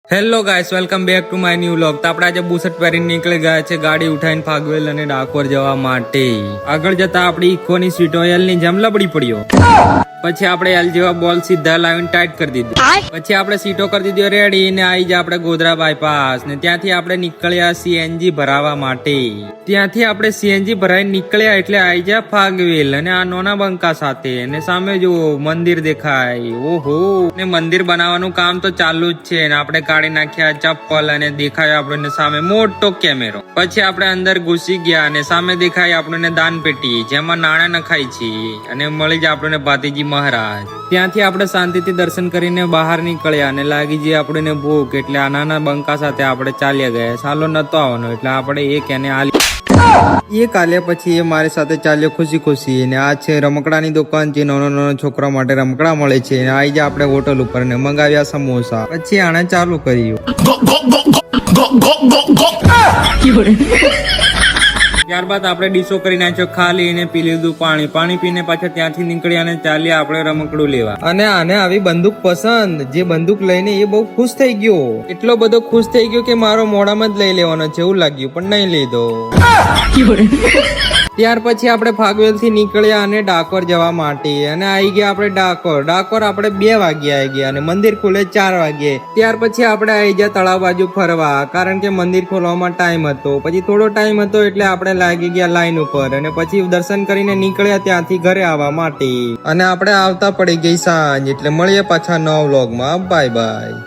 Hello guys, welcome back to my new vlog. તો આપણે આજે બુશર્ટ પહેરીને નીકળી ગયા છે ગાડી ઉઠાઈને ફાગવેલ અને ડાકોર જવા માટે. આગળ જતા આપણી ઇકોની સીટ ઓઇલની જેમ લબડી પડ્યો. પછી આપણે એલ જેવા બોલ સીધા લાવીને ટાઈટ કરી દીધું. પછી આપણે સીટો કરી દીધી રેડી ને આવી જાય આપણે ગોધરા બાયપાસ ને ત્યાંથી આપણે નીકળ્યા સીએનજી ભરાવા માટે. ત્યાંથી આપણે સીએનજી ભરાઈને નીકળ્યા એટલે આવી જાય ફાગવેલ અને આ નોના બંકા સાથે. અને સામે જો મંદિર દેખાય. ઓહો, ને મંદિર બનાવવાનું કામ તો ચાલુ જ છે ને આપણે કાઢી નાખ્યા ચપ્પલ અને દેખાય આપણને સામે મોટો કેમેરો. પછી આપણે અંદર ઘૂસી ગયા અને સામે દેખાય આપણને દાન પેટી જેમાં નાણાં નખાય છે અને મળી જાય આપણને ભાતીજી મહારાજ. ત્યાંથી આપણે શાંતિથી દર્શન કરીને બહાર નીકળ્યા અને લાગી જઈએ આપણને ભૂખ એટલે આ નાના બંકા સાથે આપણે ચાલ્યા ગયા. સાલો નતો આવવાનો એટલે આપણે એક એને આલી કાલ્યા. પછી એ મારી સાથે ચાલ્યો ખુશી ખુશી ને આ છે રમકડાની દુકાન જે નાના છોકરા માટે રમકડા મળે છે. આવી જાય આપણે હોટલ ઉપર ને મંગાવ્યા સમોસા. પછી આને ચાલુ કર્યું. ત્યારબાદ આપણે ડીશો કરી નાખ્યો ખાલી ને પી લીધું પાણી પીને પાછા ત્યાંથી નીકળ્યા અને ચાલ્યા આપણે રમકડું લેવા. અને આને આવી બંદૂક પસંદ. જે બંદૂક લઈને એ બહુ ખુશ થઈ ગયો. એટલો બધો ખુશ થઈ ગયો કે મારો મોઢામાં જ લઈ લેવાનો છે એવું લાગ્યું પણ નહીં લીધો. ત્યાર પછી આપણે ફાગવેલ થી નીકળ્યા અને ડાકોર જવા માટે અને આવી ગયા આપણે ડાકોર આપણે 2 વાગે આવી ગયા અને મંદિર ખુલે 4 વાગે. ત્યાર પછી આપણે આવી ગયા તળાવ બાજુ ફરવા કારણ કે મંદિર ખોલવામાં ટાઈમ હતો. પછી થોડો ટાઈમ હતો એટલે આપણે લાગી ગયા લાઈન ઉપર અને પછી દર્શન કરીને નીકળ્યા ત્યાંથી ઘરે આવવા માટે. અને આપણે આવતા પડી ગઈ સાંજ. એટલે મળીએ પાછા નવા વ્લોગમાં. Bye bye.